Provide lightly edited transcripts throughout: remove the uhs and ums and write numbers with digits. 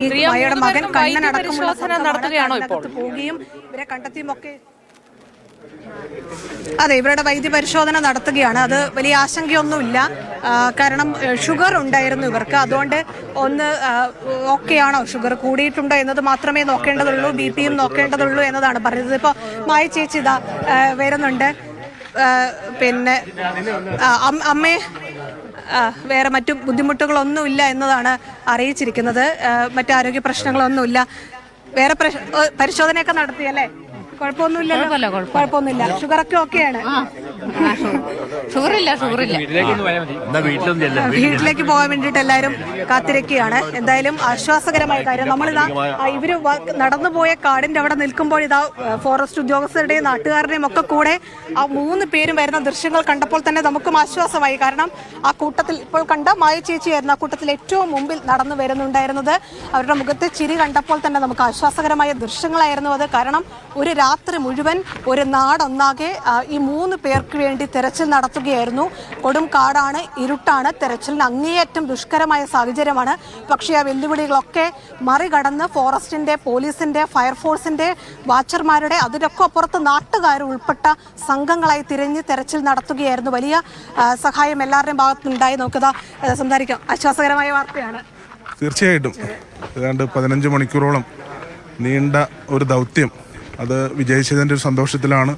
മകളുടെ മകൻ കണ്ണൻ അടക്കമുള്ള നടത്തുകയാണോ ഇപ്പോൾ പോവുകയും ഇവരെ കണ്ടെത്തിയുമൊക്കെ അതെ ഇവരുടെ വൈദ്യപരിശോധന നടത്തുകയാണ്. അത് വലിയ ആശങ്കയൊന്നുമില്ല. കാരണം ഷുഗർ ഉണ്ടായിരുന്നു ഇവർക്ക്. അതുകൊണ്ട് ഒന്ന് ഓക്കെയാണോ, ഷുഗർ കൂടിയിട്ടുണ്ടോ എന്നത് മാത്രമേ നോക്കേണ്ടതുള്ളൂ, BP-യും നോക്കേണ്ടതുള്ളൂ എന്നതാണ് പറയുന്നത്. ഇപ്പോൾ മായ ചേച്ചി ഇതാ വരുന്നുണ്ട്. പിന്നെ അമ്മേ വേറെ മറ്റു ബുദ്ധിമുട്ടുകളൊന്നുമില്ല എന്നതാണ് അറിയിച്ചിരിക്കുന്നത്. മറ്റു ആരോഗ്യ പ്രശ്നങ്ങളൊന്നുമില്ല. വേറെ പരിശോധനയൊക്കെ നടത്തിയല്ലേ? കുഴപ്പമൊന്നുമില്ല. ഷുഗറൊക്കെ ഓക്കെയാണ്. വീട്ടിലേക്ക് പോകാൻ വേണ്ടിയിട്ട് എല്ലാവരും കാത്തിരിക്കുകയാണ്. എന്തായാലും ആശ്വാസകരമായ കാര്യം, നമ്മളിതാ ഇവര് നടന്നുപോയ കാടിന്റെ അവിടെ നിൽക്കുമ്പോൾ ഇതാ ഫോറസ്റ്റ് ഉദ്യോഗസ്ഥരുടെയും നാട്ടുകാരുടെയും ഒക്കെ കൂടെ ആ 3 പേരും വരുന്ന ദൃശ്യങ്ങൾ കണ്ടപ്പോൾ തന്നെ നമുക്കും ആശ്വാസമായി. കാരണം ആ കൂട്ടത്തിൽ ഇപ്പോൾ കണ്ട മായ ചേച്ചിയായിരുന്നു ആ കൂട്ടത്തിൽ ഏറ്റവും മുമ്പിൽ നടന്നു വരുന്നുണ്ടായിരുന്നത്. അവരുടെ മുഖത്തെ ചിരി കണ്ടപ്പോൾ തന്നെ നമുക്ക് ആശ്വാസകരമായ ദൃശ്യങ്ങളായിരുന്നു അത്. കാരണം ഒരു രാത്രി മുഴുവൻ ഒരു നാടൊന്നാകെ ഈ 3 പേർക്ക് വേണ്ടി തെരച്ചിൽ നടത്തുകയായിരുന്നു. കൊടും കാടാണ്, ഇരുട്ടാണ്, തെരച്ചിലിന് അങ്ങേയറ്റം ദുഷ്കരമായ സാഹചര്യമാണ്. പക്ഷേ ആ വെല്ലുവിളികളൊക്കെ മറികടന്ന് ഫോറസ്റ്റിന്റെ, പോലീസിന്റെ, ഫയർഫോഴ്സിന്റെ, വാച്ചർമാരുടെ, അതിനൊക്കെ അപ്പുറത്ത് നാട്ടുകാർ ഉൾപ്പെട്ട സംഘങ്ങളായി തിരിഞ്ഞ് തെരച്ചിൽ നടത്തുകയായിരുന്നു. വലിയ സഹായം എല്ലാവരുടെയും ഭാഗത്തുനിന്നുണ്ടായി. നമുക്കതാ സംസാരിക്കാം. ആശ്വാസകരമായ വാർത്തയാണ്. തീർച്ചയായിട്ടും ഏതാണ്ട് 15 മണിക്കൂറോളം നീണ്ട ഒരു ദൗത്യം അത് വിജയിച്ചതിൻ്റെ ഒരു സന്തോഷത്തിലാണ്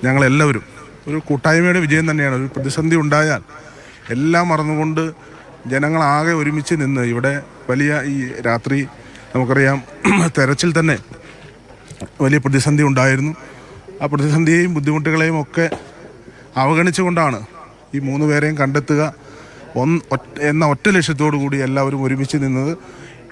ഞങ്ങളെല്ലാവരും. ഒരു കൂട്ടായ്മയുടെ വിജയം തന്നെയാണ്. ഒരു പ്രതിസന്ധി ഉണ്ടായാൽ എല്ലാം മറന്നുകൊണ്ട് ജനങ്ങളാകെ ഒരുമിച്ച് നിന്ന് ഇവിടെ വലിയ ഈ രാത്രി നമുക്കറിയാം തെരച്ചിൽ തന്നെ വലിയ പ്രതിസന്ധി ഉണ്ടായിരുന്നു. ആ പ്രതിസന്ധിയെയും ബുദ്ധിമുട്ടുകളെയും ഒക്കെ അവഗണിച്ചുകൊണ്ടാണ് ഈ 3 പേരെയും കണ്ടെത്തുക എന്ന ഒറ്റ ലക്ഷ്യത്തോടു കൂടി എല്ലാവരും ഒരുമിച്ച് നിന്നത്.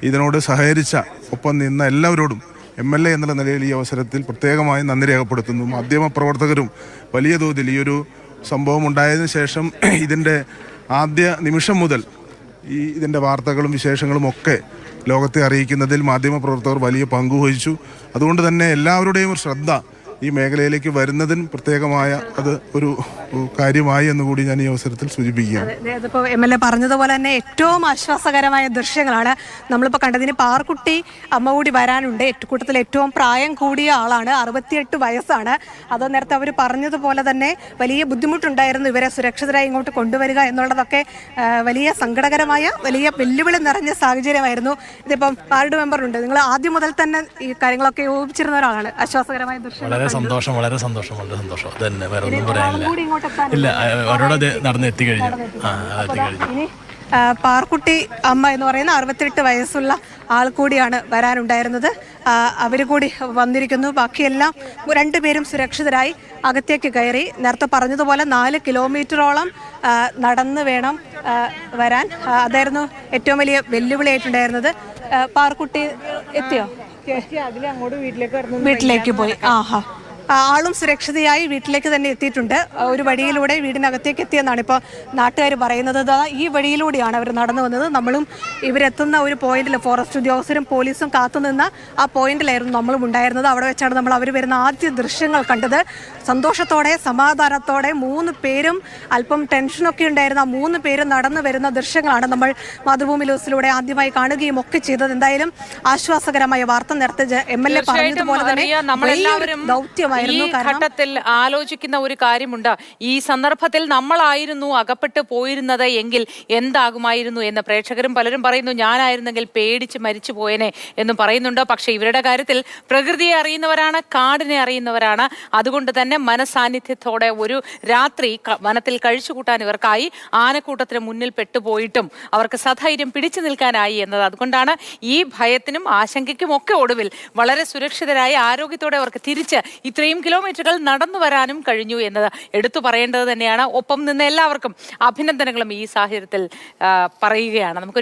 ഇതിനോട് സഹകരിച്ച ഒപ്പം നിന്ന എല്ലാവരോടും MLA എന്നുള്ള നിലയിൽ ഈ അവസരത്തിൽ പ്രത്യേകമായി നന്ദി രേഖപ്പെടുത്തുന്നു. മാധ്യമപ്രവർത്തകരും വലിയ തോതിൽ ഈ ഒരു സംഭവം ഉണ്ടായതിനു ശേഷം ഇതിൻ്റെ ആദ്യ നിമിഷം മുതൽ ഇതിൻ്റെ വാർത്തകളും വിശേഷങ്ങളും ഒക്കെ ലോകത്തെ അറിയിക്കുന്നതിൽ മാധ്യമപ്രവർത്തകർ വലിയ പങ്കുവഹിച്ചു. അതുകൊണ്ട് തന്നെ എല്ലാവരുടെയും ശ്രദ്ധ ഈ മേഖലയിലേക്ക് വരുന്നതിന് പ്രത്യേകമായ അത് ഒരു കാര്യമായി എന്നുകൂടി ഞാൻ ഈ അവസരത്തിൽ സൂചിപ്പിക്കുകയാണ്. ഇതിപ്പോൾ MLA പറഞ്ഞതുപോലെ തന്നെ ഏറ്റവും ആശ്വാസകരമായ ദൃശ്യങ്ങളാണ് നമ്മളിപ്പോൾ കണ്ടതിന്. പാർക്കുട്ടി അമ്മ കൂടി വരാനുണ്ട്. കൂട്ടത്തിൽ ഏറ്റവും പ്രായം കൂടിയ ആളാണ്, 68 വയസ്സാണ്. അത് നേരത്തെ അവർ പറഞ്ഞതുപോലെ തന്നെ വലിയ ബുദ്ധിമുട്ടുണ്ടായിരുന്നു ഇവരെ സുരക്ഷിതരായി ഇങ്ങോട്ട് കൊണ്ടുവരിക എന്നുള്ളതൊക്കെ. വലിയ സങ്കടകരമായ, വലിയ വെല്ലുവിളി നിറഞ്ഞ സാഹചര്യമായിരുന്നു. ഇതിപ്പം വാർഡ് മെമ്പറുണ്ട്. നിങ്ങൾ ആദ്യം മുതൽ തന്നെ ഈ കാര്യങ്ങളൊക്കെ യോജിച്ചിരുന്ന ഒരാളാണ്. ആശ്വാസകരമായ ദൃശ്യം. സന്തോഷം, വളരെ സന്തോഷം, വളരെ സന്തോഷം. അത് തന്നെ, വേറെ ഒന്നും പറയാനില്ല. ഇല്ല, അവരോട് നടന്ന് എത്തിക്കഴിഞ്ഞു. ഇനി പാർക്കുട്ടി അമ്മ എന്ന് പറയുന്ന 68 വയസ്സുള്ള ആൾ കൂടിയാണ് വരാനുണ്ടായിരുന്നത്. അവർ കൂടി വന്നിരിക്കുന്നു. ബാക്കിയെല്ലാം 2 പേരും സുരക്ഷിതരായി അകത്തേക്ക് കയറി. നേരത്തെ പറഞ്ഞതുപോലെ 4 കിലോമീറ്ററോളം നടന്ന് വേണം വരാൻ. അതായിരുന്നു ഏറ്റവും വലിയ വെല്ലുവിളിയായിട്ടുണ്ടായിരുന്നത്. പാർക്കുട്ടി എത്തിയോ? വീട്ടിലേക്ക് പോയി. ആളും സുരക്ഷിതയായി വീട്ടിലേക്ക് തന്നെ എത്തിയിട്ടുണ്ട്. ഒരു വഴിയിലൂടെ വീടിനകത്തേക്ക് എത്തിയെന്നാണ് ഇപ്പോൾ നാട്ടുകാർ പറയുന്നത്. ഈ വഴിയിലൂടെയാണ് അവർ നടന്നു വന്നത്. നമ്മളും ഇവരെത്തുന്ന ഒരു പോയിന്റിൽ ഫോറസ്റ്റ് ഉദ്യോഗസ്ഥരും പോലീസും കാത്തുനിന്ന ആ പോയിന്റിലായിരുന്നു നമ്മളും ഉണ്ടായിരുന്നത്. അവിടെ വെച്ചാണ് നമ്മൾ അവർ വരുന്ന ആദ്യ ദൃശ്യങ്ങൾ കണ്ടത്. സന്തോഷത്തോടെ, സമാധാനത്തോടെ 3 പേരും, അല്പം ടെൻഷനൊക്കെ ഉണ്ടായിരുന്ന 3 പേരും നടന്നു വരുന്ന ദൃശ്യങ്ങളാണ് നമ്മൾ മാതൃഭൂമി ന്യൂസിലൂടെ ആദ്യമായി കാണുകയും ഒക്കെ ചെയ്തത്. എന്തായാലും ആശ്വാസകരമായ വാർത്ത നേരത്തെ MLA പറഞ്ഞതുപോലെ തന്നെ ദൗത്യമായി. ഈ ഘട്ടത്തിൽ ആലോചിക്കുന്ന ഒരു കാര്യമുണ്ട്. ഈ സന്ദർഭത്തിൽ നമ്മളായിരുന്നു അകപ്പെട്ടു പോയിരുന്നത് എങ്കിൽ എന്താകുമായിരുന്നു എന്ന് പ്രേക്ഷകരും പലരും പറയുന്നു. ഞാനായിരുന്നെങ്കിൽ പേടിച്ച് മരിച്ചു പോയനെ എന്നും പറയുന്നുണ്ട്. പക്ഷെ ഇവരുടെ കാര്യത്തിൽ പ്രകൃതിയെ അറിയുന്നവരാണ്, കാടിനെ അറിയുന്നവരാണ്. അതുകൊണ്ട് തന്നെ മനസാന്നിധ്യത്തോടെ ഒരു രാത്രി വനത്തിൽ കഴിച്ചുകൂട്ടാൻ ഇവർക്കായി. ആനക്കൂട്ടത്തിന് മുന്നിൽ പെട്ടുപോയിട്ടും അവർക്ക് സധൈര്യം പിടിച്ചു നിൽക്കാനായി എന്നത്. അതുകൊണ്ടാണ് ഈ ഭയത്തിനും ആശങ്കയ്ക്കും ഒക്കെ ഒടുവിൽ വളരെ സുരക്ഷിതരായി ആരോഗ്യത്തോടെ അവർക്ക് തിരിച്ച് ഇത്രയും കിലോമീറ്ററുകൾ നടന്നു വരാനും കഴിഞ്ഞു എന്നത് എടുത്തു പറയേണ്ടത് തന്നെയാണ്. ഒപ്പം നിന്ന് എല്ലാവർക്കും അഭിനന്ദനങ്ങളും ഈ സാഹചര്യത്തിൽ പറയുകയാണ്. നമുക്കൊരു